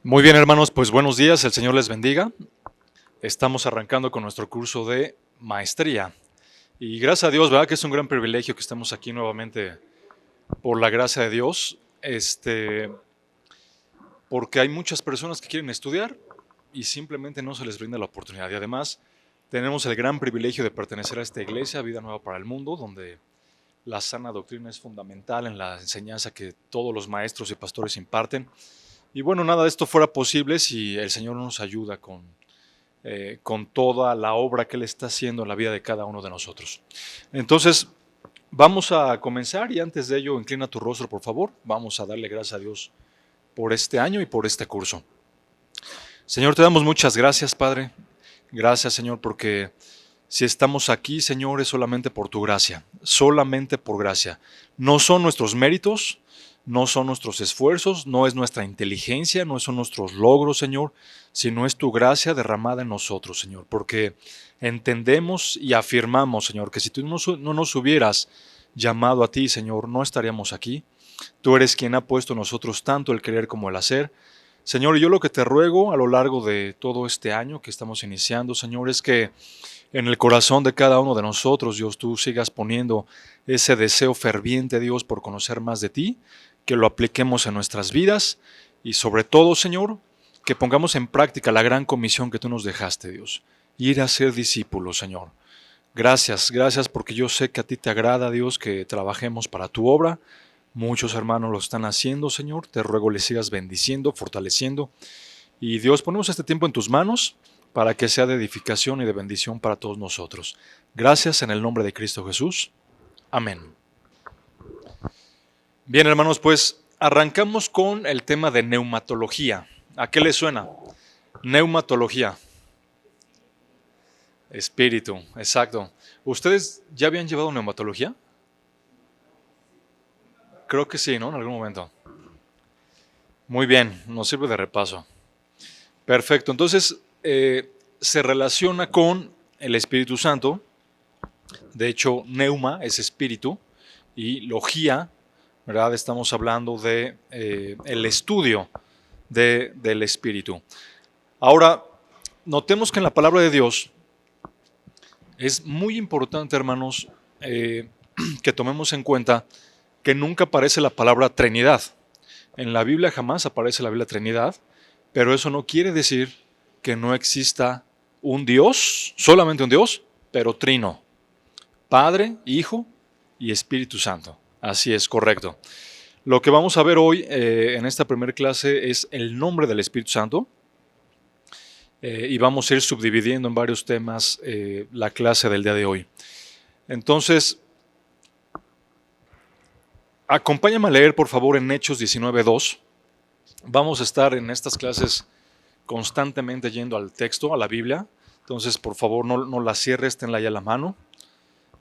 Muy bien, hermanos, pues buenos días, el Señor les bendiga. Estamos arrancando con nuestro curso de maestría. Y gracias a Dios, ¿verdad? Que es un gran privilegio que estemos aquí nuevamente por la gracia de Dios. Porque hay muchas personas que quieren estudiar y simplemente no se les brinda la oportunidad. Y además, tenemos el gran privilegio de pertenecer a esta iglesia, Vida Nueva para el Mundo, donde la sana doctrina es fundamental en la enseñanza que todos los maestros y pastores imparten. Y bueno, nada de esto fuera posible si el Señor no nos ayuda con toda la obra que Él está haciendo en la vida de cada uno de nosotros. Entonces, vamos a comenzar y antes de ello, inclina tu rostro, por favor. Vamos a darle gracias a Dios por este año y por este curso. Señor, te damos muchas gracias, Padre. Gracias, Señor, porque si estamos aquí, Señor, es solamente por tu gracia, solamente por gracia. No son nuestros méritos, no son nuestros esfuerzos, no es nuestra inteligencia, no son nuestros logros, Señor, sino es tu gracia derramada en nosotros, Señor, porque entendemos y afirmamos, Señor, que si tú no nos hubieras llamado a ti, Señor, no estaríamos aquí. Tú eres quien ha puesto en nosotros tanto el querer como el hacer. Señor, yo lo que te ruego a lo largo de todo este año que estamos iniciando, Señor, es que en el corazón de cada uno de nosotros, Dios, tú sigas poniendo ese deseo ferviente, Dios, por conocer más de ti, que lo apliquemos en nuestras vidas y sobre todo, Señor, que pongamos en práctica la gran comisión que tú nos dejaste, Dios, ir a ser discípulos, Señor. Gracias, gracias porque yo sé que a ti te agrada, Dios, que trabajemos para tu obra. Muchos hermanos lo están haciendo, Señor. Te ruego le sigas bendiciendo, fortaleciendo. Y Dios, ponemos este tiempo en tus manos para que sea de edificación y de bendición para todos nosotros. Gracias en el nombre de Cristo Jesús. Amén. Bien, hermanos, pues arrancamos con el tema de neumatología. ¿A qué les suena? Neumatología. Espíritu, exacto. ¿Ustedes ya habían llevado neumatología? Creo que sí, ¿no? En algún momento. Muy bien, nos sirve de repaso. Perfecto, entonces se relaciona con el Espíritu Santo. De hecho, neuma es espíritu y logía, ¿verdad? Estamos hablando de el estudio del espíritu. Ahora, notemos que en la palabra de Dios es muy importante, hermanos, que tomemos en cuenta que nunca aparece la palabra Trinidad. En la Biblia jamás aparece la Biblia Trinidad, pero eso no quiere decir que no exista un Dios, solamente un Dios, pero trino. Padre, Hijo y Espíritu Santo. Así es, correcto. Lo que vamos a ver hoy en esta primera clase es el nombre del Espíritu Santo y vamos a ir subdividiendo en varios temas la clase del día de hoy. Entonces, acompáñame a leer por favor en Hechos 19:2. Vamos a estar en estas clases constantemente yendo al texto, a la Biblia. Entonces, por favor, no la cierres, tenla ya a la mano.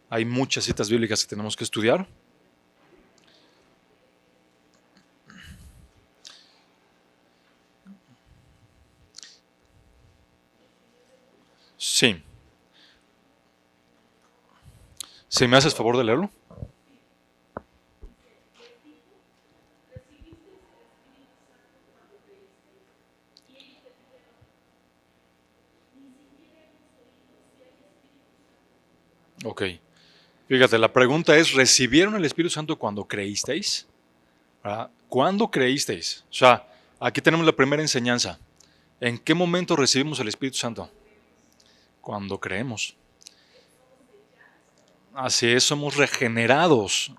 Hay muchas citas bíblicas que tenemos que estudiar. Sí. ¿Sí me haces favor de leerlo? Ok. Fíjate, la pregunta es, ¿recibieron el Espíritu Santo cuando creísteis? ¿Verdad? ¿Cuándo creísteis? O sea, aquí tenemos la primera enseñanza. ¿En qué momento recibimos el Espíritu Santo? Cuando creemos. Así es, somos regenerados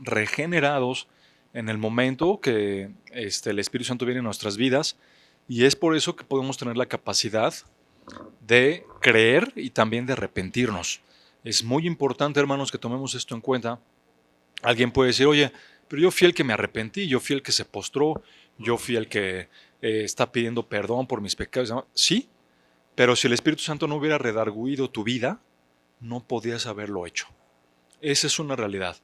en el momento que el Espíritu Santo viene en nuestras vidas y es por eso que podemos tener la capacidad de creer y también de arrepentirnos. Es muy importante, hermanos, que tomemos esto en cuenta. Alguien puede decir, oye, pero yo fui el que me arrepentí, yo fui el que se postró, yo fui el que está pidiendo perdón por mis pecados. Sí, pero si el Espíritu Santo no hubiera redarguido tu vida, no podías haberlo hecho. Esa es una realidad.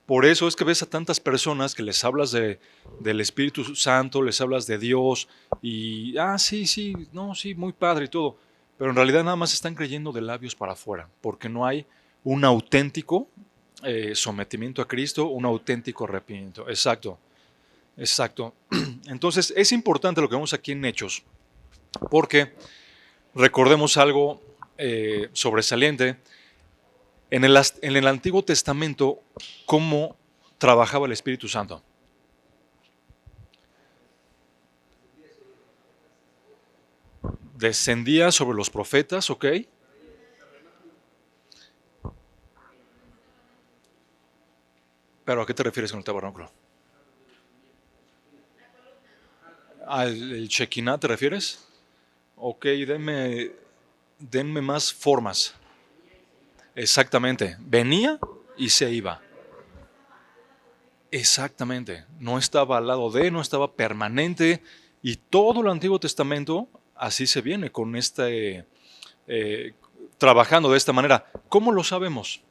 Por eso es que ves a tantas personas que les hablas del Espíritu Santo, les hablas de Dios y, sí, sí, no, sí, muy padre y todo. Pero en realidad nada más están creyendo de labios para afuera, porque no hay un auténtico sometimiento a Cristo, un auténtico arrepentimiento. Exacto, exacto. Entonces es importante lo que vemos aquí en Hechos. Porque recordemos algo sobresaliente. En el Antiguo Testamento, ¿cómo trabajaba el Espíritu Santo? Descendía sobre los profetas, ¿ok? ¿Pero a qué te refieres con el tabernáculo? ¿Al Shekinah te refieres? Ok, denme más formas. Exactamente. Venía y se iba. Exactamente. No estaba al lado de, no estaba permanente. Y todo el Antiguo Testamento así se viene con eh, trabajando de esta manera. ¿Cómo lo sabemos?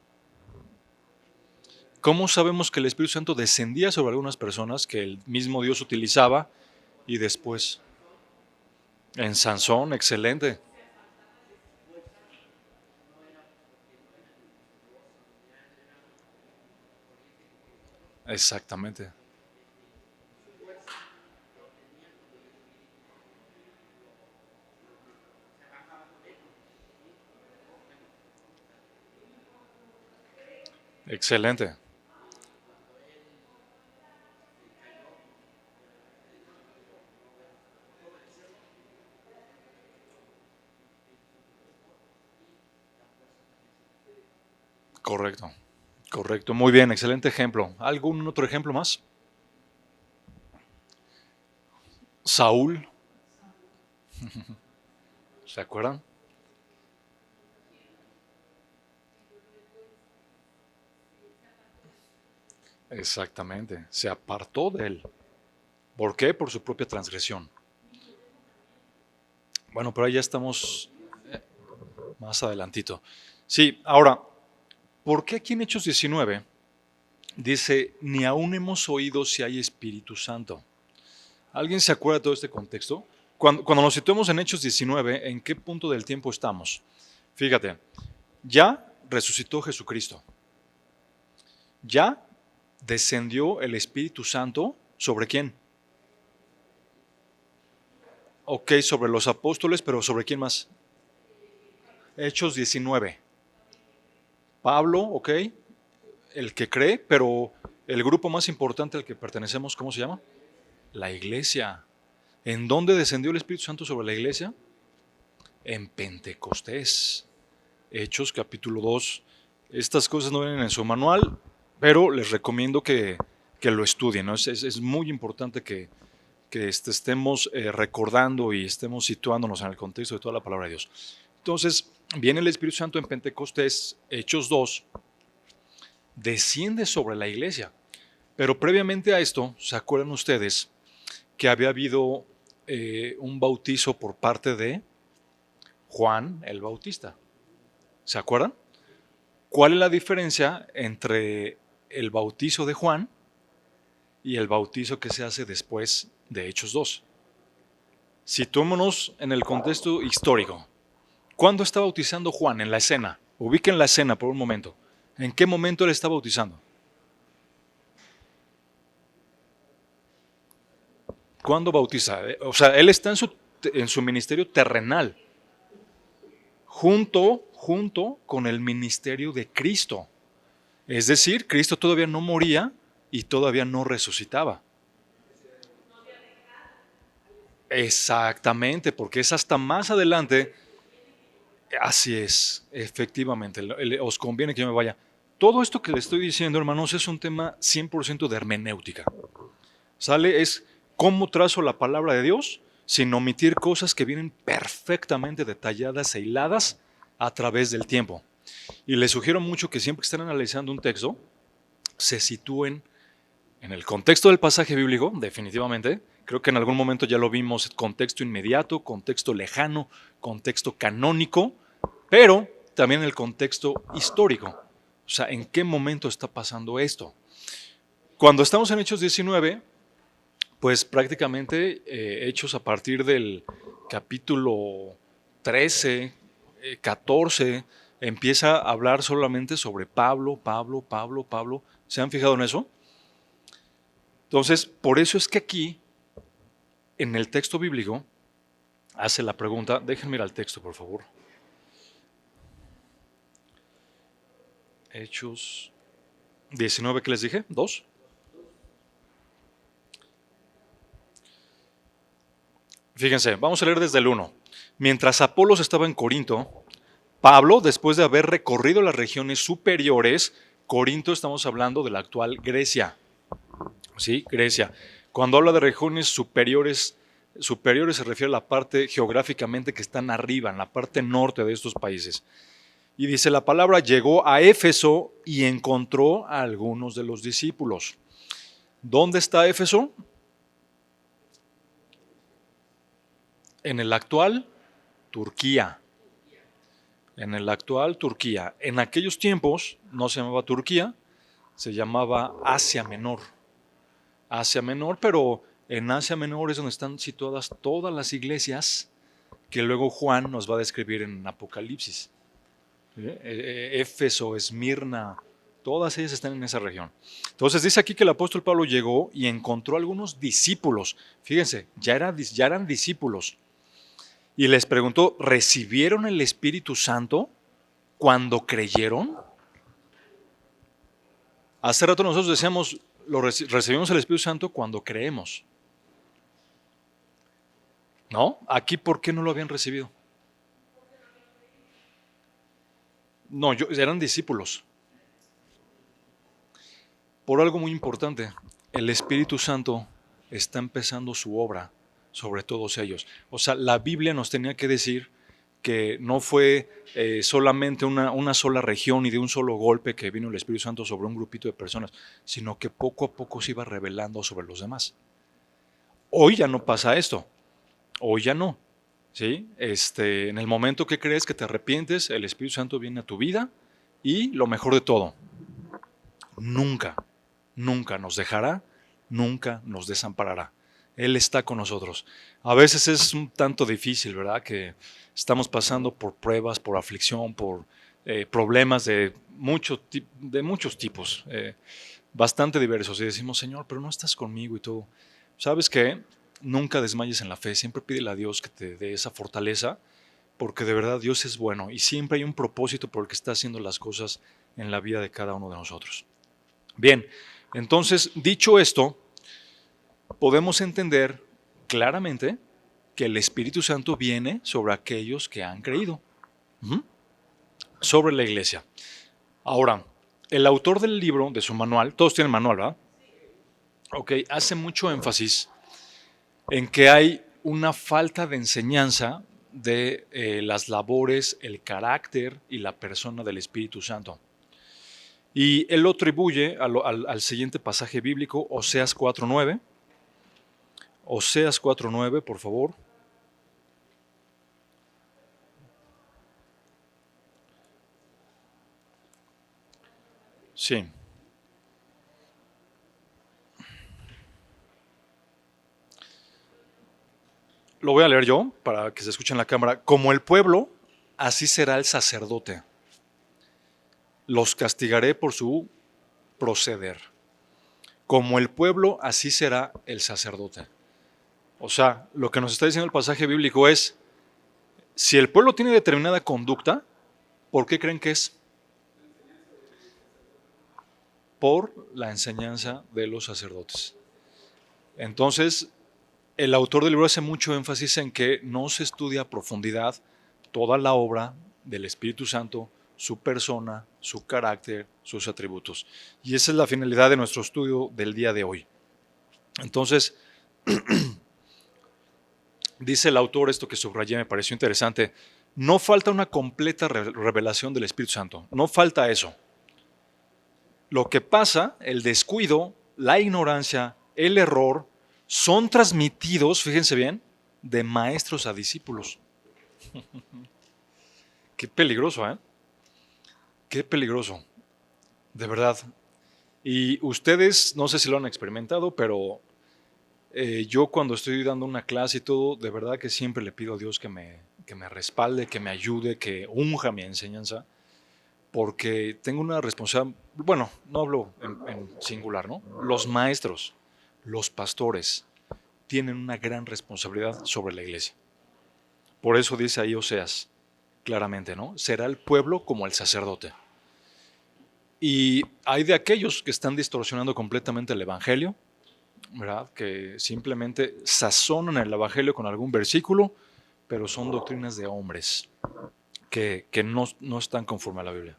¿Cómo sabemos que el Espíritu Santo descendía sobre algunas personas que el mismo Dios utilizaba y después en Sansón? Excelente. Exactamente. Excelente. Correcto. Correcto. Muy bien. Excelente ejemplo. ¿Algún otro ejemplo más? Saúl. ¿Se acuerdan? Exactamente. Se apartó de él. ¿Por qué? Por su propia transgresión. Bueno, pero ahí ya estamos más adelantito. Sí, ahora, ¿por qué aquí en Hechos 19 dice, ni aún hemos oído si hay Espíritu Santo? ¿Alguien se acuerda de todo este contexto? Cuando nos situemos en Hechos 19, ¿en qué punto del tiempo estamos? Fíjate, ya resucitó Jesucristo. Ya descendió el Espíritu Santo. ¿Sobre quién? Ok, sobre los apóstoles, pero ¿sobre quién más? Hechos 19. Pablo, ok, el que cree, pero el grupo más importante al que pertenecemos, ¿cómo se llama? La iglesia. ¿En dónde descendió el Espíritu Santo sobre la iglesia? En Pentecostés. Hechos capítulo 2. Estas cosas no vienen en su manual, pero les recomiendo que lo estudien, ¿no? Es muy importante que estemos recordando y estemos situándonos en el contexto de toda la palabra de Dios. Entonces, viene el Espíritu Santo en Pentecostés, Hechos 2, desciende sobre la iglesia. Pero previamente a esto, ¿se acuerdan ustedes que había habido un bautizo por parte de Juan el Bautista? ¿Se acuerdan? ¿Cuál es la diferencia entre el bautizo de Juan y el bautizo que se hace después de Hechos 2? Situémonos en el contexto histórico. ¿Cuándo está bautizando Juan en la escena? Ubiquen la escena por un momento. ¿En qué momento él está bautizando? ¿Cuándo bautiza? O sea, él está en su ministerio terrenal, junto con el ministerio de Cristo. Es decir, Cristo todavía no moría y todavía no resucitaba. Exactamente, porque es hasta más adelante. Así es, efectivamente. Os conviene que yo me vaya. Todo esto que le estoy diciendo, hermanos, es un tema 100% de hermenéutica. ¿Sale? Es cómo trazo la palabra de Dios sin omitir cosas que vienen perfectamente detalladas e hiladas a través del tiempo. Y les sugiero mucho que siempre que estén analizando un texto, se sitúen en el contexto del pasaje bíblico, definitivamente. Creo que en algún momento ya lo vimos, contexto inmediato, contexto lejano, contexto canónico, pero también el contexto histórico. O sea, ¿en qué momento está pasando esto? Cuando estamos en Hechos 19, pues prácticamente Hechos a partir del capítulo 13, 14, empieza a hablar solamente sobre Pablo, Pablo, Pablo, Pablo. ¿Se han fijado en eso? Entonces, por eso es que aquí, en el texto bíblico, hace la pregunta, déjenme ir al texto, por favor. Hechos 19, ¿qué les dije? ¿2? Fíjense, vamos a leer desde el 1. Mientras Apolos estaba en Corinto, Pablo, después de haber recorrido las regiones superiores, Corinto estamos hablando de la actual Grecia, ¿sí? Grecia. Cuando habla de regiones superiores se refiere a la parte geográficamente que están arriba, en la parte norte de estos países. Y dice la palabra, llegó a Éfeso y encontró a algunos de los discípulos. ¿Dónde está Éfeso? En el actual Turquía. En el actual Turquía. En aquellos tiempos no se llamaba Turquía, se llamaba Asia Menor. Asia Menor, pero en Asia Menor es donde están situadas todas las iglesias que luego Juan nos va a describir en Apocalipsis. Éfeso, Esmirna, todas ellas están en esa región. Entonces dice aquí que el apóstol Pablo llegó y encontró algunos discípulos. Fíjense, ya eran discípulos. Y les preguntó, ¿recibieron el Espíritu Santo cuando creyeron? Hace rato nosotros decíamos, recibimos el Espíritu Santo cuando creemos. ¿No? Aquí, ¿por qué no lo habían recibido? No, eran discípulos. Por algo muy importante, el Espíritu Santo está empezando su obra sobre todos ellos. O sea, la Biblia nos tenía que decir que no fue solamente una sola región y de un solo golpe que vino el Espíritu Santo sobre un grupito de personas, sino que poco a poco se iba revelando sobre los demás. Hoy ya no pasa esto, hoy ya no. ¿Sí? En el momento que crees que te arrepientes, el Espíritu Santo viene a tu vida y lo mejor de todo, nunca nos dejará, nunca nos desamparará. Él está con nosotros. A veces es un tanto difícil, ¿verdad? Que estamos pasando por pruebas, por aflicción, por problemas de muchos tipos, bastante diversos. Y decimos, Señor, pero no estás conmigo y todo. ¿Sabes qué? Nunca desmayes en la fe. Siempre pídele a Dios que te dé esa fortaleza, porque de verdad Dios es bueno y siempre hay un propósito por el que está haciendo las cosas en la vida de cada uno de nosotros. Bien, entonces, dicho esto, podemos entender claramente que el Espíritu Santo viene sobre aquellos que han creído, sobre la iglesia. Ahora, el autor del libro, de su manual, todos tienen manual, ¿verdad? Ok, hace mucho énfasis en que hay una falta de enseñanza de las labores, el carácter y la persona del Espíritu Santo. Y él lo atribuye al siguiente pasaje bíblico, Oseas 4:9. Oseas 4:9, por favor. Sí. Lo voy a leer yo para que se escuche en la cámara. Como el pueblo, así será el sacerdote. Los castigaré por su proceder. Como el pueblo, así será el sacerdote. O sea, lo que nos está diciendo el pasaje bíblico es, si el pueblo tiene determinada conducta, ¿por qué creen que es? Por la enseñanza de los sacerdotes. Entonces, el autor del libro hace mucho énfasis en que no se estudia a profundidad toda la obra del Espíritu Santo, su persona, su carácter, sus atributos. Y esa es la finalidad de nuestro estudio del día de hoy. Entonces, dice el autor, esto que subrayé me pareció interesante, no falta una completa revelación del Espíritu Santo, no falta eso. Lo que pasa, el descuido, la ignorancia, el error, son transmitidos, fíjense bien, de maestros a discípulos. Qué peligroso, ¿eh? Qué peligroso, de verdad. Y ustedes, no sé si lo han experimentado, pero yo cuando estoy dando una clase y todo, de verdad que siempre le pido a Dios que me respalde, que me ayude, que unja mi enseñanza, porque tengo una responsabilidad, bueno, no hablo en singular, ¿no? Los maestros, los pastores, tienen una gran responsabilidad sobre la iglesia. Por eso dice ahí Oseas, claramente, ¿no? Será el pueblo como el sacerdote. Y hay de aquellos que están distorsionando completamente el evangelio, ¿verdad? Que simplemente sazonan el evangelio con algún versículo, pero son doctrinas de hombres que no están conforme a la Biblia.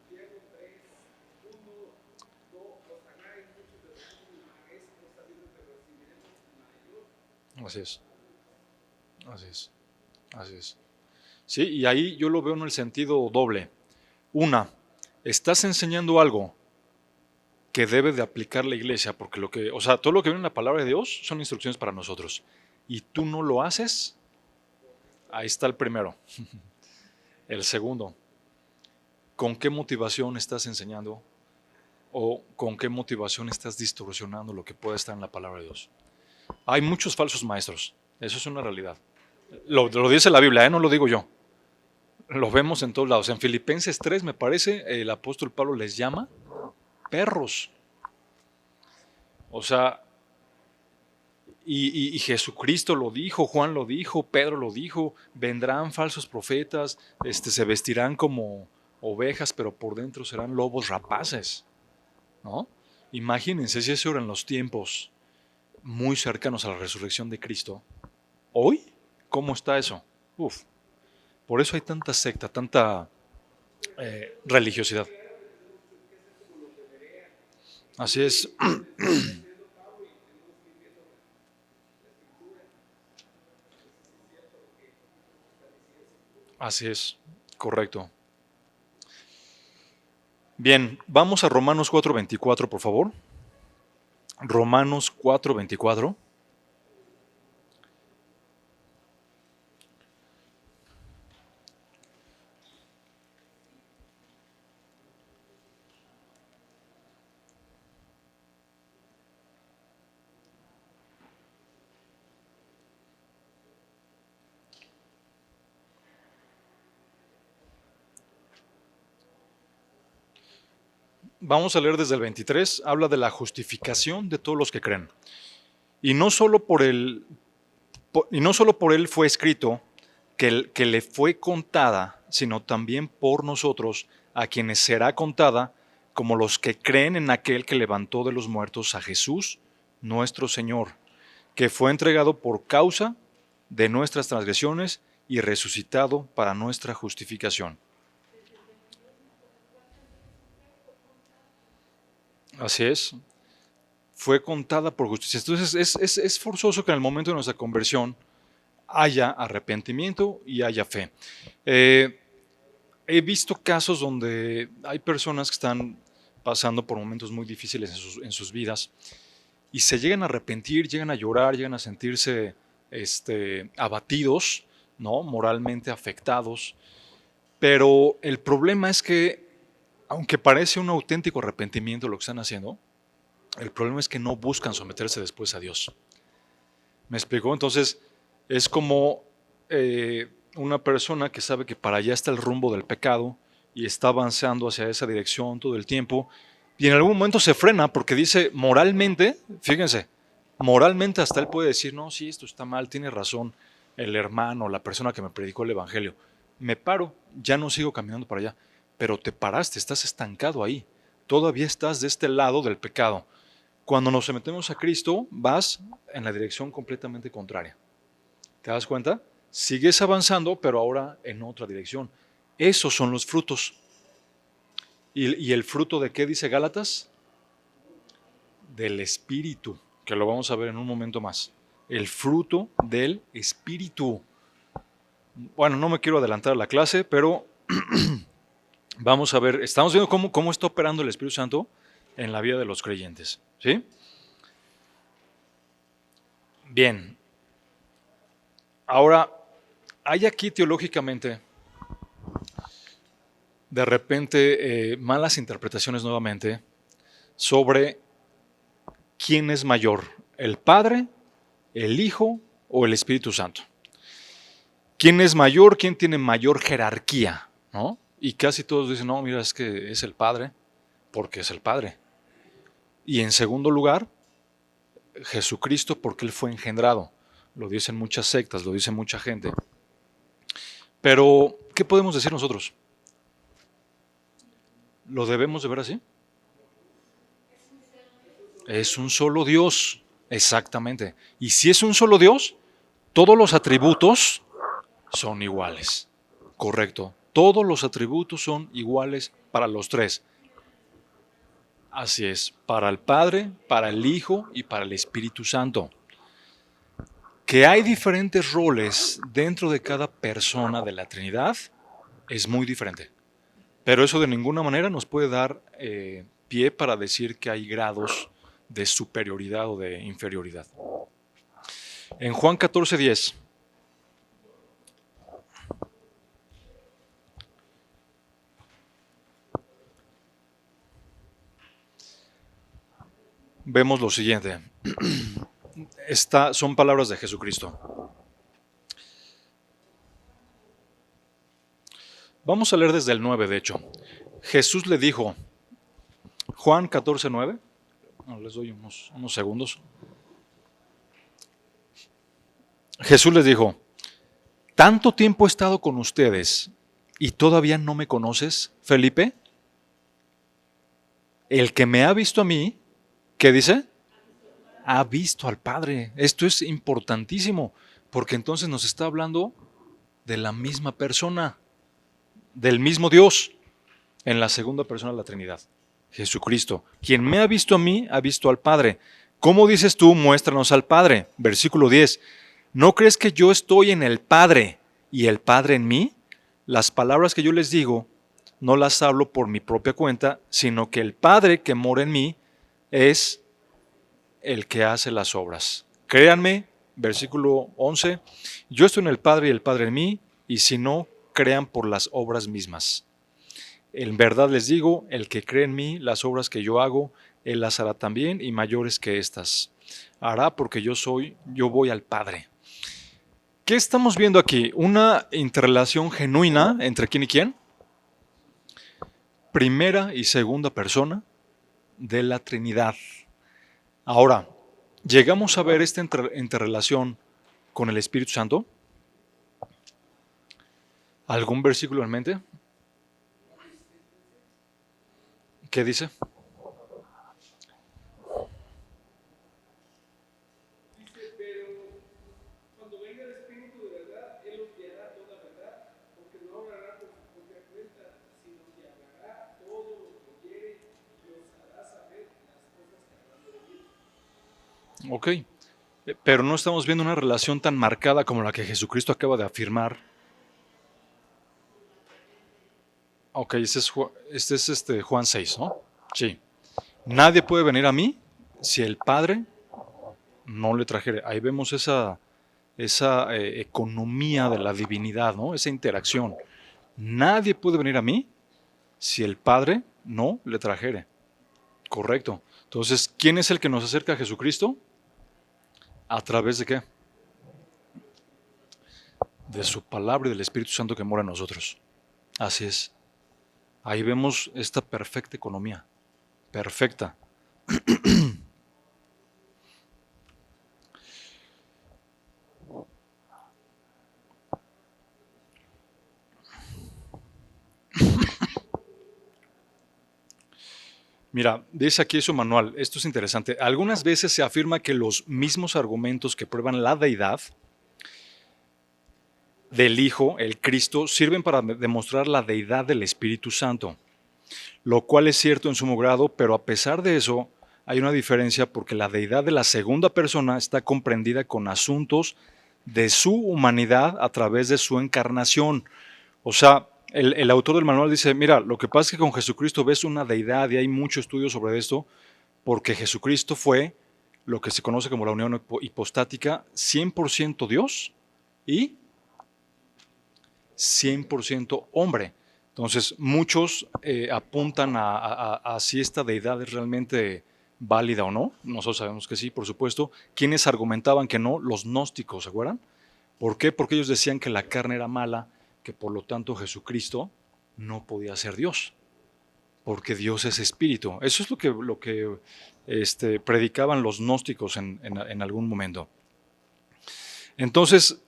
Así es, así es, así es. Sí, y ahí yo lo veo en el sentido doble. Una, estás enseñando algo que debe de aplicar la iglesia, porque o sea, todo lo que viene en la palabra de Dios son instrucciones para nosotros. Y tú no lo haces, ahí está el primero. El segundo, ¿con qué motivación estás enseñando o con qué motivación estás distorsionando lo que puede estar en la palabra de Dios? Hay muchos falsos maestros, eso es una realidad. Lo dice la Biblia, no lo digo yo. Lo vemos en todos lados. En Filipenses 3, me parece, el apóstol Pablo les llama perros. O sea, y Jesucristo lo dijo, Juan lo dijo, Pedro lo dijo, vendrán falsos profetas, se vestirán como ovejas, pero por dentro serán lobos rapaces, ¿no? Imagínense si eso eran los tiempos muy cercanos a la resurrección de Cristo. ¿Hoy? ¿Cómo está eso? Uf. Por eso hay tanta secta, tanta religiosidad. Así es. Así es, correcto. Bien, vamos a Romanos 4:24, por favor. Romanos 4:24. Vamos a leer desde el 23, habla de la justificación de todos los que creen. Y no solo por él fue escrito que le fue contada, sino también por nosotros, a quienes será contada, como los que creen en aquel que levantó de los muertos a Jesús, nuestro Señor, que fue entregado por causa de nuestras transgresiones y resucitado para nuestra justificación. Así es. Fue contada por justicia. Entonces es forzoso que en el momento de nuestra conversión haya arrepentimiento y haya fe. He visto casos donde hay personas que están pasando por momentos muy difíciles en sus vidas y se llegan a arrepentir, llegan a llorar, llegan a sentirse abatidos, ¿no? Moralmente afectados. Pero el problema es que, aunque parece un auténtico arrepentimiento lo que están haciendo, el problema es que no buscan someterse después a Dios. ¿Me explico? Entonces, es como una persona que sabe que para allá está el rumbo del pecado y está avanzando hacia esa dirección todo el tiempo y en algún momento se frena porque dice moralmente, fíjense, moralmente hasta él puede decir, no, sí, esto está mal, tiene razón el hermano, la persona que me predicó el evangelio. Me paro, ya no sigo caminando para allá, pero te paraste, estás estancado ahí, todavía estás de este lado del pecado. Cuando nos sometemos a Cristo, vas en la dirección completamente contraria. ¿Te das cuenta? Sigues avanzando, pero ahora en otra dirección. Esos son los frutos. ¿Y el fruto de qué dice Gálatas? Del Espíritu, que lo vamos a ver en un momento más. El fruto del Espíritu. Bueno, no me quiero adelantar a la clase, pero vamos a ver, estamos viendo cómo está operando el Espíritu Santo en la vida de los creyentes. ¿Sí? Bien. Ahora, hay aquí teológicamente, de repente, malas interpretaciones nuevamente sobre quién es mayor, el Padre, el Hijo o el Espíritu Santo. ¿Quién es mayor? ¿Quién tiene mayor jerarquía? ¿No? Y casi todos dicen, no, mira, es que es el Padre, porque es el Padre. Y en segundo lugar, Jesucristo, porque Él fue engendrado. Lo dicen muchas sectas, lo dice mucha gente. Pero, ¿qué podemos decir nosotros? ¿Lo debemos de ver así? Es un solo Dios, exactamente. Y si es un solo Dios, todos los atributos son iguales. Correcto. Todos los atributos son iguales para los tres. Así es, para el Padre, para el Hijo y para el Espíritu Santo. Que hay diferentes roles dentro de cada persona de la Trinidad es muy diferente. Pero eso de ninguna manera nos puede dar pie para decir que hay grados de superioridad o de inferioridad. En Juan 14:10. Vemos lo siguiente. Son palabras de Jesucristo. Vamos a leer desde el 9, de hecho. Jesús le dijo, Juan 14:9. Les doy unos segundos. Jesús les dijo, ¿tanto tiempo he estado con ustedes y todavía no me conoces, Felipe? El que me ha visto a mí, ¿qué dice? Ha visto al Padre. Esto es importantísimo, porque entonces nos está hablando de la misma persona, del mismo Dios, en la segunda persona de la Trinidad, Jesucristo. Quien me ha visto a mí, ha visto al Padre. ¿Cómo dices tú, muéstranos al Padre? Versículo 10. ¿No crees que yo estoy en el Padre y el Padre en mí? Las palabras que yo les digo, no las hablo por mi propia cuenta, sino que el Padre que mora en mí es el que hace las obras. Créanme, versículo 11, yo estoy en el Padre y el Padre en mí, y si no, crean por las obras mismas. En verdad les digo, el que cree en mí, las obras que yo hago, él las hará también, y mayores que estas. Hará porque yo voy al Padre. ¿Qué estamos viendo aquí? Una interrelación genuina entre quién y quién. Primera y segunda persona de la Trinidad. Ahora, ¿llegamos a ver esta interrelación con el Espíritu Santo? ¿Algún versículo en mente? ¿Qué dice? Ok, pero no estamos viendo una relación tan marcada como la que Jesucristo acaba de afirmar. Ok, este es Juan 6, ¿no? Sí. Nadie puede venir a mí si el Padre no le trajere. Ahí vemos esa economía de la divinidad, ¿no? Esa interacción. Nadie puede venir a mí si el Padre no le trajere. Correcto. Entonces, ¿quién es el que nos acerca a Jesucristo? ¿A través de qué? De su palabra y del Espíritu Santo que mora en nosotros. Así es. Ahí vemos esta perfecta economía. Perfecta. Mira, dice aquí su manual, esto es interesante. Algunas veces se afirma que los mismos argumentos que prueban la deidad del Hijo, el Cristo, sirven para demostrar la deidad del Espíritu Santo, lo cual es cierto en sumo grado, pero a pesar de eso hay una diferencia porque la deidad de la segunda persona está comprendida con asuntos de su humanidad a través de su encarnación. O sea, el autor del manual dice, mira, lo que pasa es que con Jesucristo ves una deidad y hay mucho estudio sobre esto, porque Jesucristo fue lo que se conoce como la unión hipostática, 100% Dios y 100% hombre. Entonces, muchos apuntan a si esta deidad es realmente válida o no. Nosotros sabemos que sí, por supuesto. ¿Quiénes argumentaban que no? Los gnósticos, ¿se acuerdan? ¿Por qué? Porque ellos decían que la carne era mala, que por lo tanto Jesucristo no podía ser Dios, porque Dios es espíritu. Eso es lo que predicaban los gnósticos en algún momento. Entonces,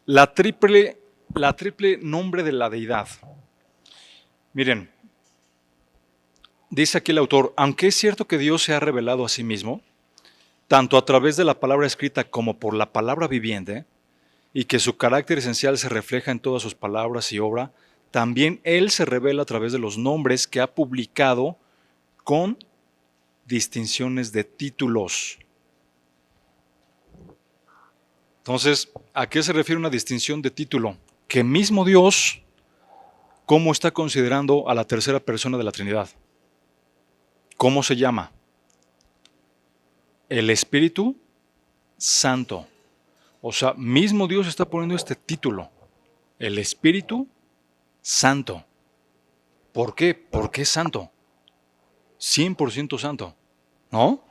la triple la triple nombre de la deidad. Miren, dice aquí el autor, aunque es cierto que Dios se ha revelado a sí mismo, tanto a través de la palabra escrita como por la palabra viviente, y que su carácter esencial se refleja en todas sus palabras y obra, también Él se revela a través de los nombres que ha publicado con distinciones de títulos. Entonces, ¿a qué se refiere una distinción de título? Que mismo Dios, ¿cómo está considerando a la tercera persona de la Trinidad? ¿Cómo se llama? El Espíritu Santo. O sea, mismo Dios está poniendo este título, el Espíritu Santo. ¿Por qué? Porque es santo. 100% santo, ¿no?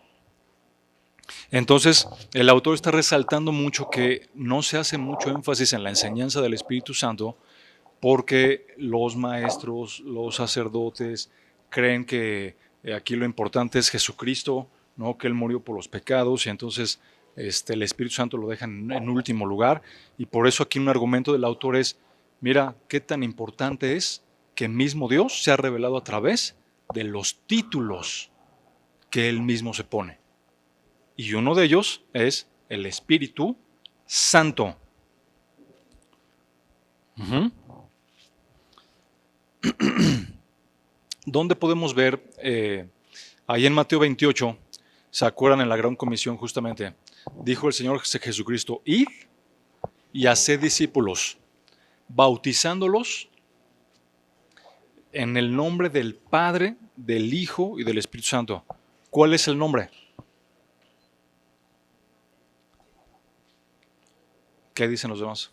Entonces, el autor está resaltando mucho que no se hace mucho énfasis en la enseñanza del Espíritu Santo porque los maestros, los sacerdotes creen que aquí lo importante es Jesucristo, ¿no? Que Él murió por los pecados y entonces el Espíritu Santo lo dejan en último lugar. Y por eso aquí un argumento del autor es, mira, qué tan importante es que mismo Dios se ha revelado a través de los títulos que Él mismo se pone. Y uno de ellos es el Espíritu Santo. Uh-huh. ¿Dónde podemos ver? Ahí en Mateo 28, ¿se acuerdan en la Gran Comisión justamente? Dijo el Señor Jesucristo, id y haced discípulos, bautizándolos en el nombre del Padre, del Hijo y del Espíritu Santo. ¿Cuál es el nombre? ¿Qué dicen los demás?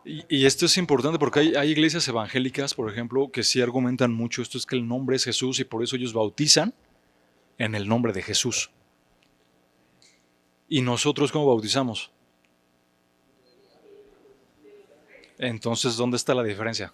Y esto es importante porque hay iglesias evangélicas, por ejemplo, que sí argumentan mucho esto, es que el nombre es Jesús y por eso ellos bautizan en el nombre de Jesús. ¿Y nosotros cómo bautizamos? Entonces, ¿dónde está la diferencia?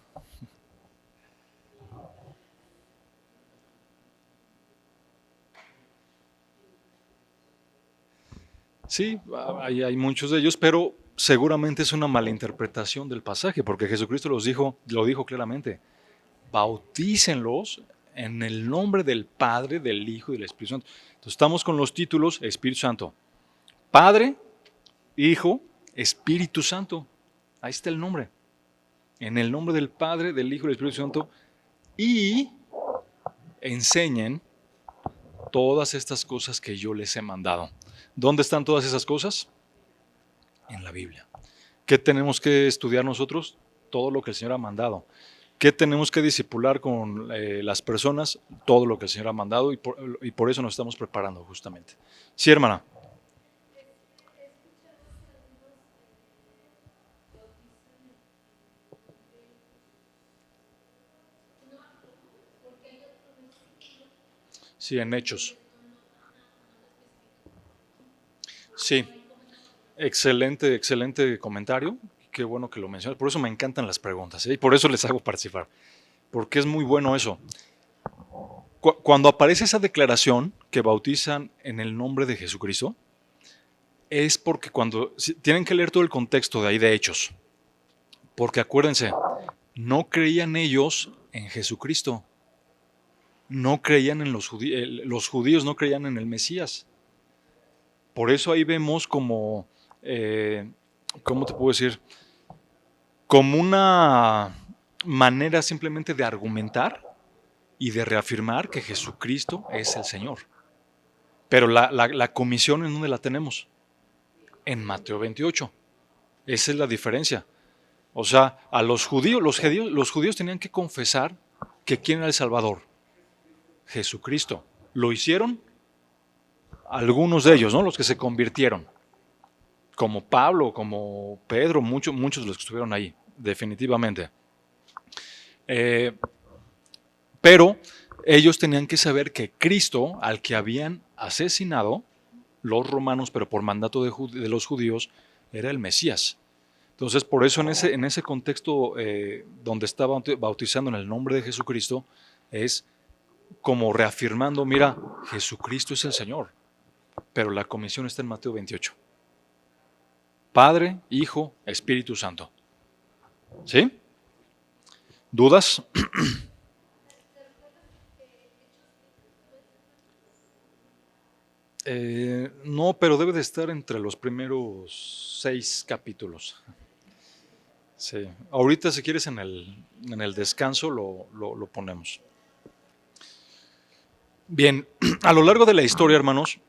Sí, hay muchos de ellos, pero seguramente es una malinterpretación del pasaje, porque Jesucristo lo dijo claramente, bautícenlos en el nombre del Padre, del Hijo y del Espíritu Santo. Entonces estamos con los títulos Espíritu Santo. Padre, Hijo, Espíritu Santo. Ahí está el nombre. En el nombre del Padre, del Hijo y del Espíritu Santo. Y enseñen todas estas cosas que yo les he mandado. ¿Dónde están todas esas cosas? En la Biblia. ¿Qué tenemos que estudiar nosotros? Todo lo que el Señor ha mandado. ¿Qué tenemos que discipular con las personas? Todo lo que el Señor ha mandado y por eso nos estamos preparando justamente. Sí, hermana. Sí, en Hechos. Sí, excelente comentario. Qué bueno que lo mencionas. Por eso me encantan las preguntas, ¿eh? Y por eso les hago participar. Porque es muy bueno eso. Cuando aparece esa declaración que bautizan en el nombre de Jesucristo, es porque tienen que leer todo el contexto de ahí de Hechos. Porque acuérdense, no creían ellos en Jesucristo. No creían en los judíos no creían en el Mesías. Por eso ahí vemos como, ¿cómo te puedo decir? Como una manera simplemente de argumentar y de reafirmar que Jesucristo es el Señor. Pero la comisión, ¿en dónde la tenemos? En Mateo 28. Esa es la diferencia. O sea, a los judíos tenían que confesar que quién era el Salvador. Jesucristo. Lo hicieron algunos de ellos, ¿no? Los que se convirtieron. Como Pablo, como Pedro, muchos de los que estuvieron ahí, definitivamente. Pero ellos tenían que saber que Cristo, al que habían asesinado los romanos, pero por mandato de los judíos, era el Mesías. Entonces, por eso en ese contexto donde estaba bautizando en el nombre de Jesucristo, es como reafirmando, mira, Jesucristo es el Señor, pero la comisión está en Mateo 28. Padre, Hijo, Espíritu Santo. ¿Sí? ¿Dudas? No, pero debe de estar entre los primeros 6 capítulos. Sí. Ahorita, si quieres, en el descanso lo ponemos. Bien, a lo largo de la historia, hermanos,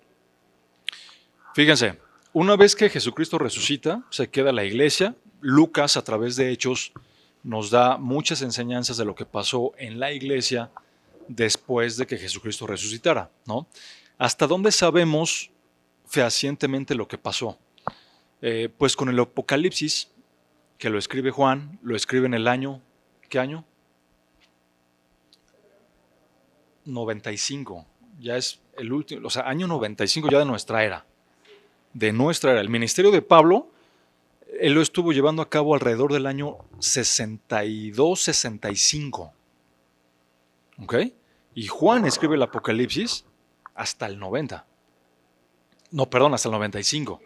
fíjense, una vez que Jesucristo resucita, se queda la iglesia. Lucas, a través de Hechos, nos da muchas enseñanzas de lo que pasó en la iglesia después de que Jesucristo resucitara, ¿no? ¿Hasta dónde sabemos fehacientemente lo que pasó? Pues con el Apocalipsis, que lo escribe Juan, lo escribe en el año, ¿qué año? 95, ya es el último, o sea, año 95 ya de nuestra era. El ministerio de Pablo, él lo estuvo llevando a cabo alrededor del año 62-65. ¿Ok? Y Juan escribe el Apocalipsis hasta el 90. No, perdón, hasta el 95.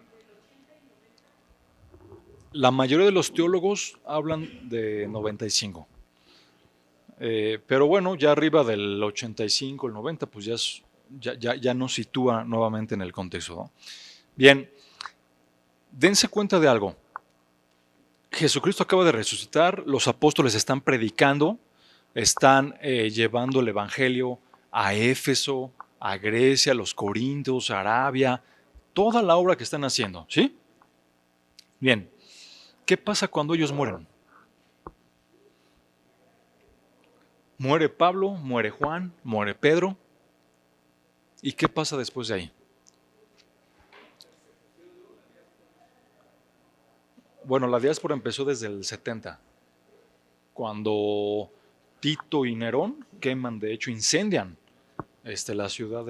La mayoría de los teólogos hablan de 95. Pero bueno, ya arriba del 85, el 90, pues ya nos sitúa nuevamente en el contexto, ¿no? Bien, dense cuenta de algo. Jesucristo acaba de resucitar, los apóstoles están predicando, están llevando el evangelio a Éfeso, a Grecia, a los Corintios, a Arabia, toda la obra que están haciendo, ¿sí? Bien, ¿qué pasa cuando ellos mueren? Muere Pablo, muere Juan, muere Pedro. ¿Y qué pasa después de ahí? Bueno, la diáspora empezó desde el 70, cuando Tito y Nerón queman, de hecho incendian la ciudad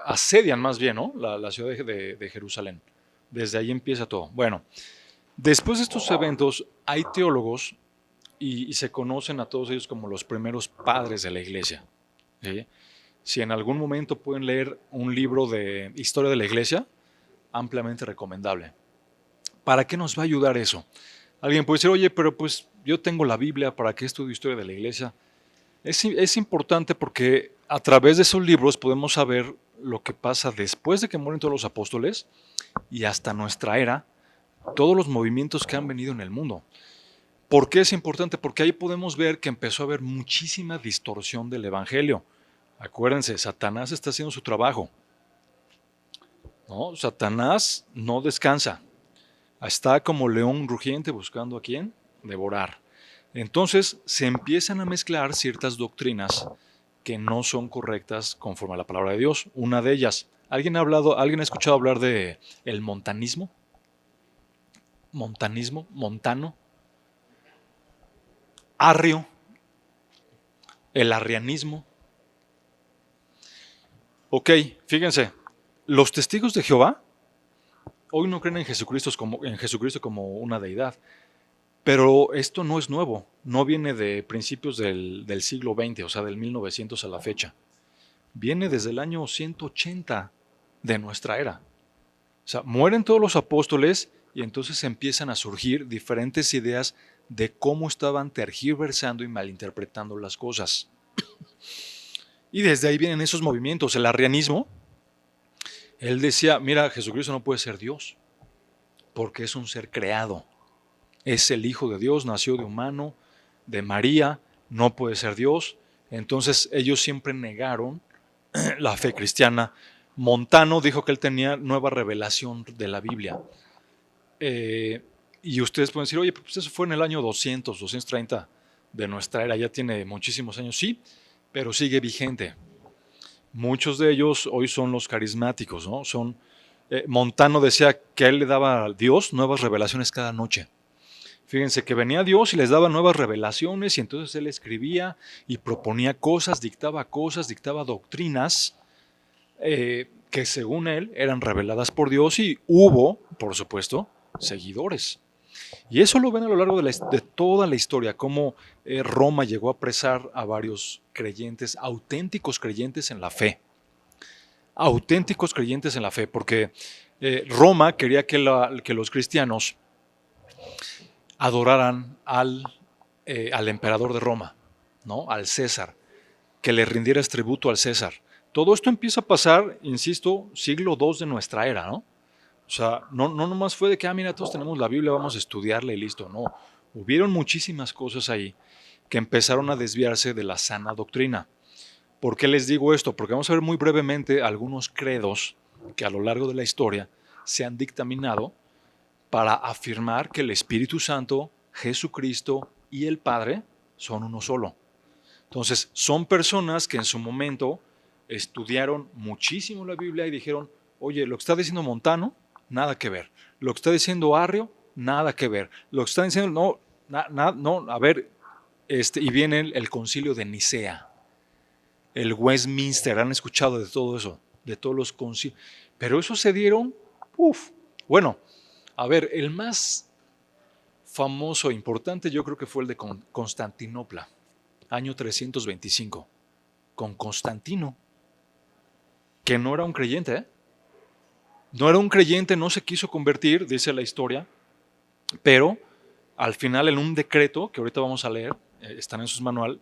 asedian más bien, ¿no? La ciudad de Jerusalén. Desde ahí empieza todo. Bueno, después de estos eventos hay teólogos y se conocen a todos ellos como los primeros padres de la iglesia, ¿sí? Si en algún momento pueden leer un libro de historia de la iglesia, ampliamente recomendable. ¿Para qué nos va a ayudar eso? Alguien puede decir, oye, pero pues yo tengo la Biblia, ¿para qué estudio historia de la iglesia? Es importante porque a través de esos libros podemos saber lo que pasa después de que mueren todos los apóstoles y hasta nuestra era, todos los movimientos que han venido en el mundo. ¿Por qué es importante? Porque ahí podemos ver que empezó a haber muchísima distorsión del evangelio. Acuérdense, Satanás está haciendo su trabajo, ¿no? Satanás no descansa. Está como león rugiente buscando a quién devorar. Entonces se empiezan a mezclar ciertas doctrinas que no son correctas conforme a la palabra de Dios. Una de ellas, ¿alguien ha escuchado hablar de el montanismo? Montanismo, montano, arrio, el arrianismo. Ok, fíjense, los testigos de Jehová hoy no creen en Jesucristo como una deidad, pero esto no es nuevo, no viene de principios del siglo XX, o sea, del 1900 a la fecha. Viene desde el año 180 de nuestra era. O sea, mueren todos los apóstoles y entonces empiezan a surgir diferentes ideas de cómo estaban tergiversando y malinterpretando las cosas. Y desde ahí vienen esos movimientos. El arrianismo, él decía, mira, Jesucristo no puede ser Dios, porque es un ser creado. Es el Hijo de Dios, nació de humano, de María, no puede ser Dios. Entonces ellos siempre negaron la fe cristiana. Montano dijo que él tenía nueva revelación de la Biblia. Y ustedes pueden decir, oye, pues eso fue en el año 200, 230 de nuestra era, ya tiene muchísimos años, sí, pero sigue vigente. Muchos de ellos hoy son los carismáticos, ¿no? Montano decía que a él le daba a Dios nuevas revelaciones cada noche. Fíjense que venía Dios y les daba nuevas revelaciones y entonces él escribía y proponía cosas, dictaba doctrinas que según él eran reveladas por Dios y hubo, por supuesto, seguidores. Y eso lo ven a lo largo de toda la historia, cómo Roma llegó a apresar a varios creyentes, auténticos creyentes en la fe. Auténticos creyentes en la fe, porque Roma quería que los cristianos adoraran al emperador de Roma, ¿no? Al César, que le rindieras tributo al César. Todo esto empieza a pasar, insisto, siglo II de nuestra era, ¿no? O sea, no nomás fue de que, mira, todos tenemos la Biblia, vamos a estudiarla y listo. No, hubieron muchísimas cosas ahí que empezaron a desviarse de la sana doctrina. ¿Por qué les digo esto? Porque vamos a ver muy brevemente algunos credos que a lo largo de la historia se han dictaminado para afirmar que el Espíritu Santo, Jesucristo y el Padre son uno solo. Entonces, son personas que en su momento estudiaron muchísimo la Biblia y dijeron, oye, lo que está diciendo Montano, nada que ver. Lo que está diciendo Arrio, nada que ver. Lo que está diciendo, no, a ver, y viene el concilio de Nicea, el Westminster, han escuchado de todo eso, de todos los concilios. Pero esos se dieron, bueno, a ver, el más famoso e importante yo creo que fue el de Constantinopla, año 325, con Constantino, que no era un creyente, ¿eh? No era un creyente, no se quiso convertir, dice la historia, pero al final en un decreto, que ahorita vamos a leer, están en su manual,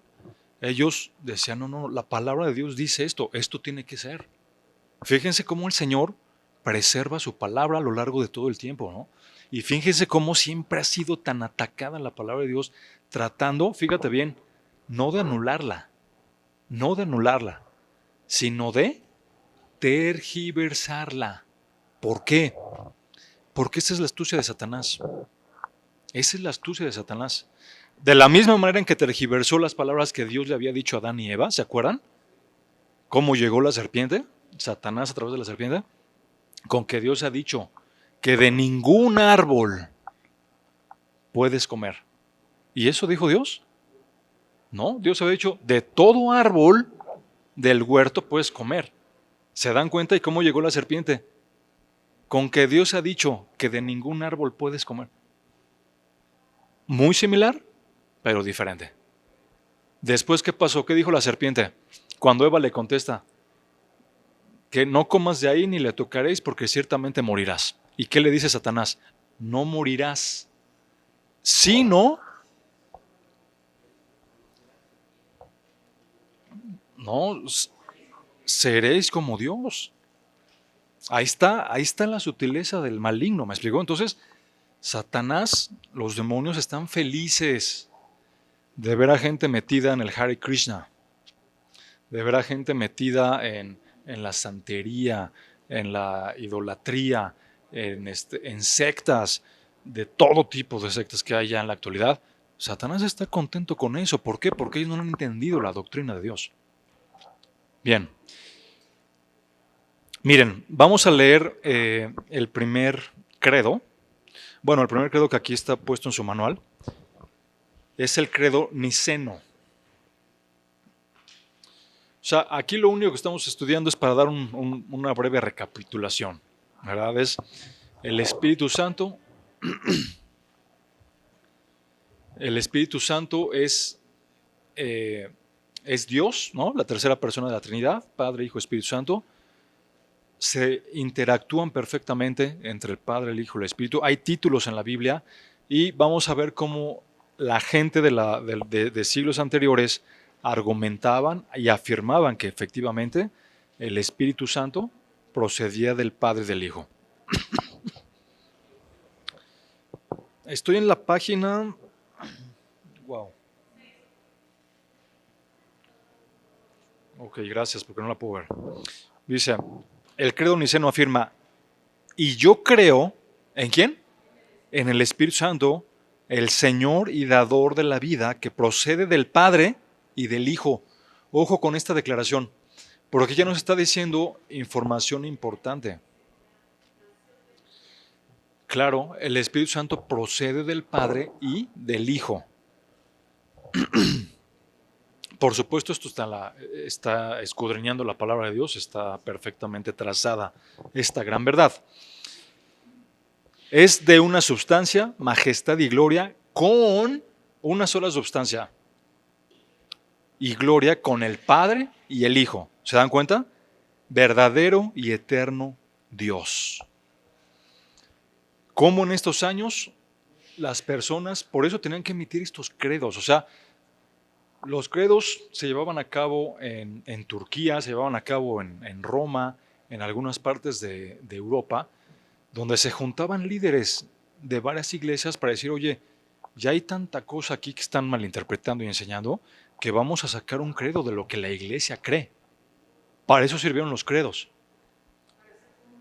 ellos decían, no, la palabra de Dios dice esto tiene que ser. Fíjense cómo el Señor preserva su palabra a lo largo de todo el tiempo, ¿no? Y fíjense cómo siempre ha sido tan atacada la palabra de Dios, tratando, fíjate bien, no de anularla, sino de tergiversarla. ¿Por qué? Porque esa es la astucia de Satanás. Esa es la astucia de Satanás. De la misma manera en que tergiversó las palabras que Dios le había dicho a Adán y Eva, ¿se acuerdan? ¿Cómo llegó la serpiente? Satanás a través de la serpiente. Con que Dios ha dicho que de ningún árbol puedes comer. ¿Y eso dijo Dios? No, Dios había dicho, de todo árbol del huerto puedes comer. ¿Se dan cuenta y cómo llegó la serpiente? Con que Dios ha dicho que de ningún árbol puedes comer. Muy similar, pero diferente. Después, ¿qué pasó? ¿Qué dijo la serpiente? Cuando Eva le contesta, que no comas de ahí ni le tocaréis porque ciertamente morirás. ¿Y qué le dice Satanás? No morirás, sino, no, seréis como Dios. Ahí está la sutileza del maligno, ¿me explicó? Entonces, Satanás, los demonios están felices de ver a gente metida en el Hare Krishna, de ver a gente metida en la santería, en la idolatría, en sectas, de todo tipo de sectas que hay ya en la actualidad. Satanás está contento con eso. ¿Por qué? Porque ellos no han entendido la doctrina de Dios. Bien. Miren, vamos a leer el primer credo. Bueno, el primer credo que aquí está puesto en su manual es el credo niceno. O sea, aquí lo único que estamos estudiando es para dar una breve recapitulación, ¿verdad? Es el Espíritu Santo. El Espíritu Santo es Dios, ¿no? La tercera persona de la Trinidad, Padre, Hijo, Espíritu Santo. Se interactúan perfectamente entre el Padre, el Hijo y el Espíritu. Hay títulos en la Biblia y vamos a ver cómo la gente de siglos anteriores argumentaban y afirmaban que efectivamente el Espíritu Santo procedía del Padre y del Hijo. Estoy en la página... Wow. Ok, gracias, porque no la puedo ver. Dice, el credo niceno afirma, y yo creo, ¿en quién? En el Espíritu Santo, el Señor y dador de la vida, que procede del Padre y del Hijo. Ojo con esta declaración, porque ya nos está diciendo información importante. Claro, el Espíritu Santo procede del Padre y del Hijo. Por supuesto, esto está escudriñando la palabra de Dios, está perfectamente trazada esta gran verdad. Es de una sustancia, majestad y gloria, con una sola sustancia. Y gloria con el Padre y el Hijo. ¿Se dan cuenta? Verdadero y eterno Dios. cómo en estos años las personas, por eso tenían que emitir estos credos. O sea, los credos se llevaban a cabo en Turquía, se llevaban a cabo en Roma, en algunas partes de Europa, donde se juntaban líderes de varias iglesias para decir, oye, ya hay tanta cosa aquí que están malinterpretando y enseñando, que vamos a sacar un credo de lo que la iglesia cree. Para eso sirvieron los credos,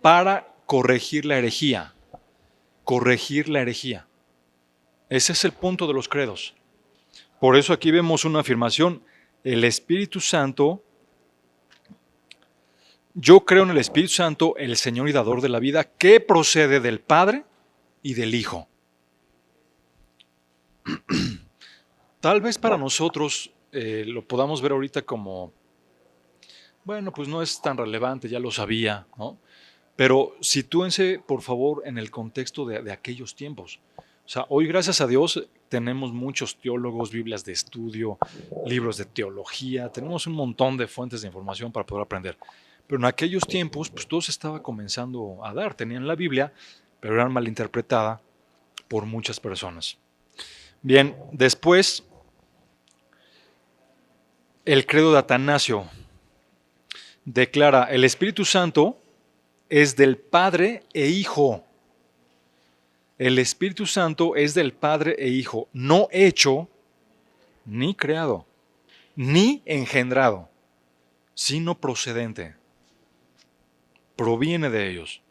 para corregir la herejía. Corregir la herejía. Ese es el punto de los credos. Por eso aquí vemos una afirmación: el Espíritu Santo, yo creo en el Espíritu Santo, el Señor y dador de la vida, que procede del Padre y del Hijo. Tal vez para nosotros lo podamos ver ahorita como, bueno, pues no es tan relevante, ya lo sabía, ¿no? Pero sitúense, por favor, en el contexto de aquellos tiempos. O sea, hoy, gracias a Dios, tenemos muchos teólogos, Biblias de estudio, libros de teología, tenemos un montón de fuentes de información para poder aprender. Pero en aquellos tiempos, pues todo se estaba comenzando a dar. Tenían la Biblia, pero era malinterpretada por muchas personas. Bien, después, el credo de Atanasio declara: el Espíritu Santo es del Padre e Hijo. El Espíritu Santo es del Padre e Hijo, no hecho, ni creado, ni engendrado, sino procedente. Proviene de ellos.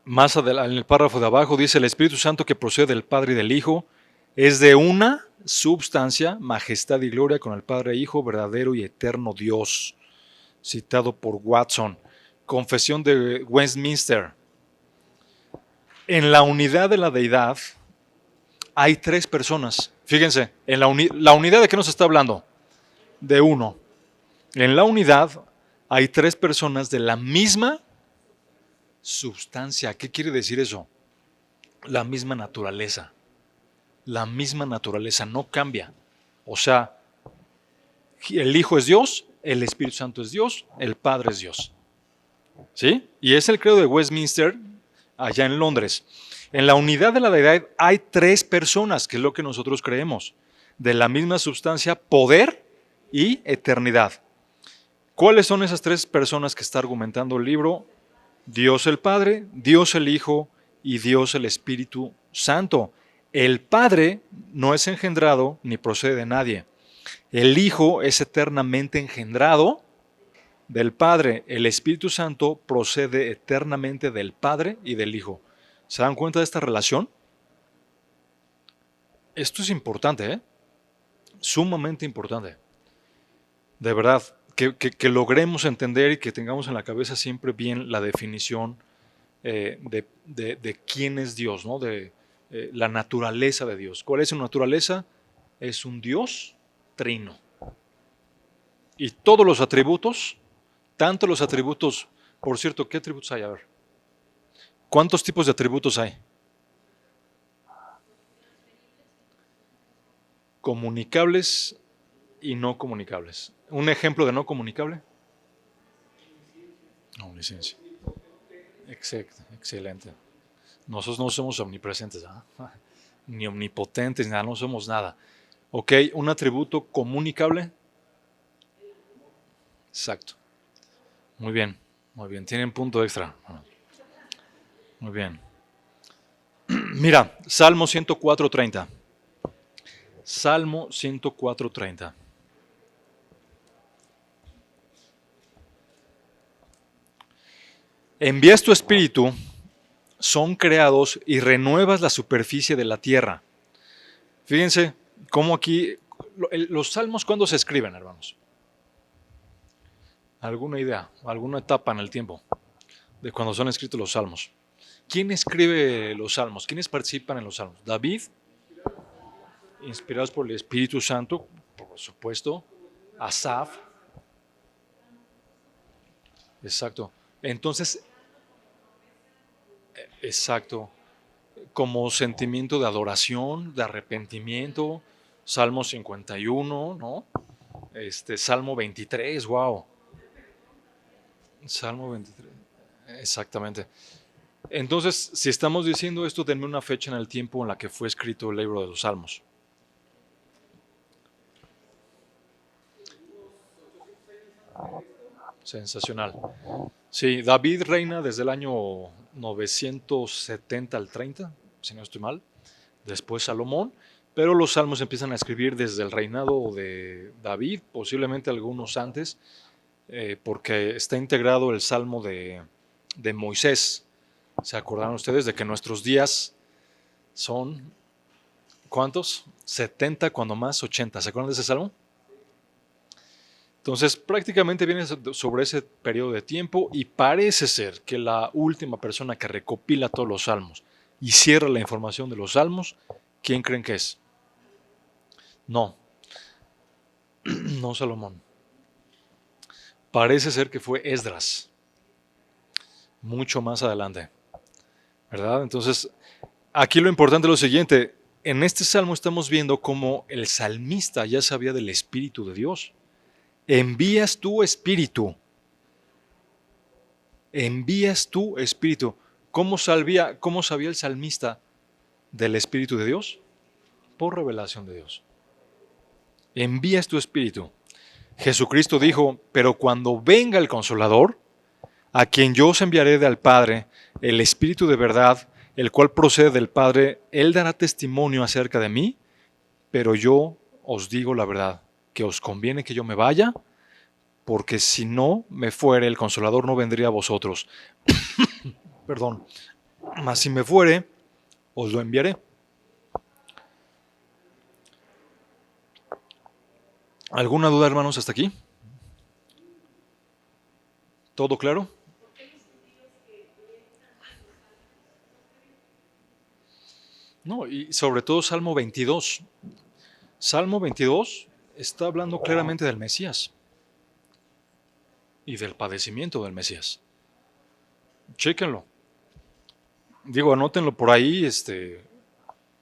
Más adelante, en el párrafo de abajo, dice: el Espíritu Santo que procede del Padre y del Hijo es de una substancia, majestad y gloria con el Padre e Hijo, verdadero y eterno Dios. Citado por Watson. Confesión de Westminster. En la unidad de la deidad hay tres personas. Fíjense, en la unidad, ¿de qué nos está hablando? De uno. En la unidad hay tres personas de la misma substancia. ¿Qué quiere decir eso? La misma naturaleza. La misma naturaleza no cambia. O sea, el Hijo es Dios, el Espíritu Santo es Dios, el Padre es Dios. ¿Sí? Y es el credo de Westminster, allá en Londres. En la unidad de la deidad hay tres personas, que es lo que nosotros creemos, de la misma sustancia, poder y eternidad. ¿Cuáles son esas tres personas que está argumentando el libro? Dios el Padre, Dios el Hijo y Dios el Espíritu Santo. El Padre no es engendrado ni procede de nadie. El Hijo es eternamente engendrado del Padre. El Espíritu Santo procede eternamente del Padre y del Hijo. ¿Se dan cuenta de esta relación? Esto es importante, ¿eh? Sumamente importante. De verdad, que logremos entender y que tengamos en la cabeza siempre bien la definición de quién es Dios, ¿no? De la naturaleza de Dios. ¿Cuál es su naturaleza? Es un Dios trino. Y todos los atributos, tanto los atributos, por cierto, ¿qué atributos hay? A ver, ¿cuántos tipos de atributos hay? Comunicables y no comunicables. ¿Un ejemplo de no comunicable? Omnisciencia. Exacto, excelente. Nosotros no somos omnipresentes, ¿eh? Ni omnipotentes, nada, no somos nada. Ok, un atributo comunicable. Exacto. Muy bien, muy bien. Tienen punto extra. Muy bien. Mira, Salmo 104:30. Salmo 104:30. Envías tu espíritu, son creados y renuevas la superficie de la tierra. Fíjense cómo aquí, los salmos, ¿cuándo se escriben, hermanos? ¿Alguna idea, alguna etapa en el tiempo de cuando son escritos los salmos? ¿Quién escribe los salmos? ¿Quiénes participan en los salmos? David, inspirados por el Espíritu Santo, por supuesto. Asaf. Exacto. Entonces, exacto. Como sentimiento de adoración, de arrepentimiento. Salmo 51, ¿no? Salmo 23, wow. Salmo 23. Exactamente. Entonces, si estamos diciendo esto, denme una fecha en el tiempo en la que fue escrito el libro de los Salmos. Sensacional. Sí, David reina desde el año 970 al 30, si no estoy mal. Después Salomón, pero los salmos empiezan a escribir desde el reinado de David, posiblemente algunos antes, porque está integrado el salmo de Moisés. ¿Se acordaron ustedes de que nuestros días son, ¿cuántos? 70, cuando más 80. ¿Se acuerdan de ese salmo? Entonces, prácticamente viene sobre ese periodo de tiempo y parece ser que la última persona que recopila todos los salmos y cierra la información de los salmos, ¿quién creen que es? No, no Salomón. Parece ser que fue Esdras, mucho más adelante, ¿verdad? Entonces, aquí lo importante es lo siguiente. En este salmo estamos viendo cómo el salmista ya sabía del Espíritu de Dios. Envías tu Espíritu. Envías tu Espíritu. ¿Cómo sabía el salmista del Espíritu de Dios? Por revelación de Dios. Envías tu Espíritu. Jesucristo dijo, pero cuando venga el Consolador, a quien yo os enviaré del Padre, el Espíritu de verdad, el cual procede del Padre, Él dará testimonio acerca de mí, pero yo os digo la verdad, que os conviene que yo me vaya, porque si no me fuere, el Consolador no vendría a vosotros. Perdón. Mas si me fuere, os lo enviaré. ¿Alguna duda, hermanos, hasta aquí? ¿Todo claro? No, y sobre todo Salmo 22. Salmo 22 está hablando claramente del Mesías y del padecimiento del Mesías. Chéquenlo. Digo, anótenlo por ahí,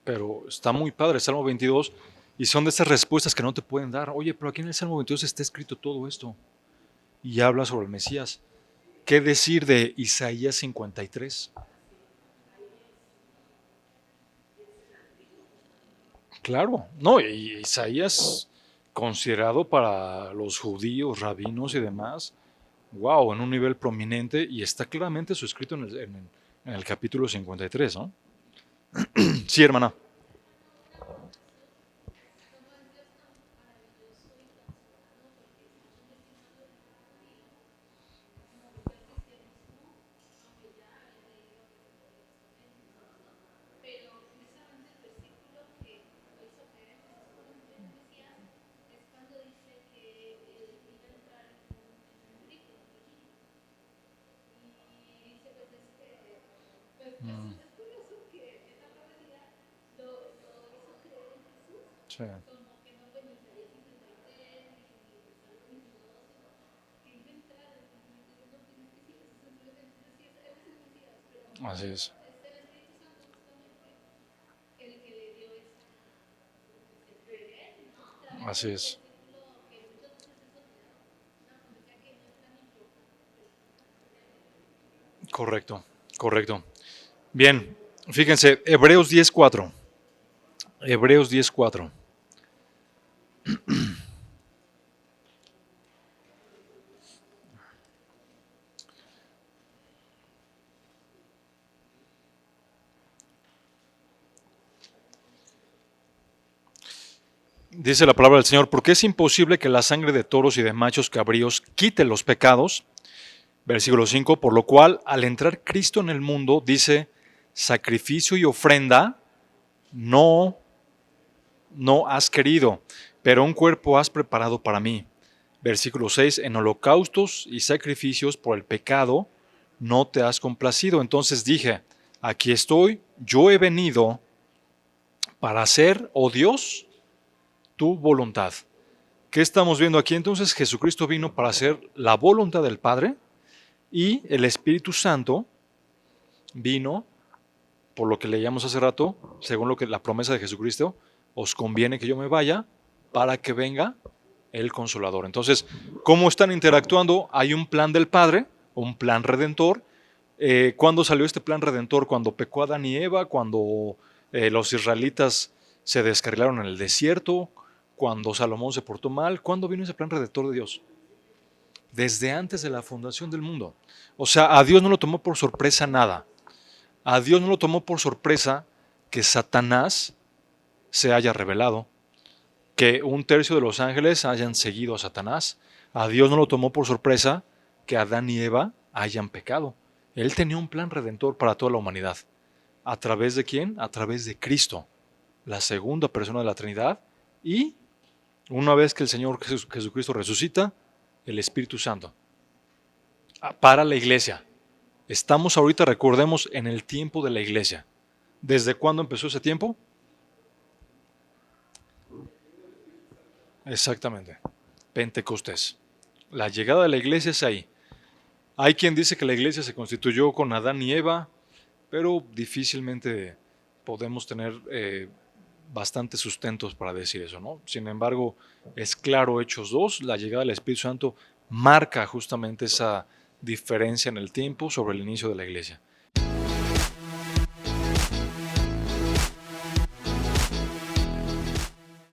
pero está muy padre Salmo 22 y son de esas respuestas que no te pueden dar. Oye, pero aquí en el Salmo 22 está escrito todo esto y habla sobre el Mesías. ¿Qué decir de Isaías 53? Claro, no, y Isaías considerado para los judíos, rabinos y demás, wow, en un nivel prominente y está claramente su escrito en el capítulo 53, ¿no? Sí, hermana. Mm, sí, así es, así es. Correcto, correcto. Bien, fíjense, Hebreos 10:4. Hebreos 10:4. Dice la palabra del Señor, porque es imposible que la sangre de toros y de machos cabríos quite los pecados. Versículo 5, por lo cual al entrar Cristo en el mundo, dice, sacrificio y ofrenda no, no has querido, pero un cuerpo has preparado para mí. Versículo 6, en holocaustos y sacrificios por el pecado no te has complacido. Entonces dije, aquí estoy, yo he venido para hacer, oh Dios, tu voluntad. ¿Qué estamos viendo aquí? Entonces Jesucristo vino para hacer la voluntad del Padre y el Espíritu Santo vino, por lo que leíamos hace rato, según lo que la promesa de Jesucristo, os conviene que yo me vaya para que venga el Consolador. Entonces, ¿cómo están interactuando? Hay un plan del Padre, un plan redentor, ¿Cuándo salió este plan redentor? Cuando pecó Adán y Eva, cuando los israelitas se descarrilaron en el desierto, cuando Salomón se portó mal. ¿Cuándo vino ese plan redentor de Dios? Desde antes de la fundación del mundo. O sea, a Dios no lo tomó por sorpresa nada. A Dios no lo tomó por sorpresa que Satanás se haya revelado, que un tercio de los ángeles hayan seguido a Satanás. A Dios no lo tomó por sorpresa que Adán y Eva hayan pecado. Él tenía un plan redentor para toda la humanidad. ¿A través de quién? A través de Cristo, la segunda persona de la Trinidad, y una vez que el Señor Jesucristo resucita, el Espíritu Santo para la iglesia. Estamos ahorita, recordemos, en el tiempo de la iglesia. ¿Desde cuándo empezó ese tiempo? Exactamente. Pentecostés. La llegada de la iglesia es ahí. Hay quien dice que la iglesia se constituyó con Adán y Eva, pero difícilmente podemos tener bastantes sustentos para decir eso, ¿no? Sin embargo, es claro, Hechos 2, la llegada del Espíritu Santo marca justamente esa diferencia en el tiempo sobre el inicio de la iglesia.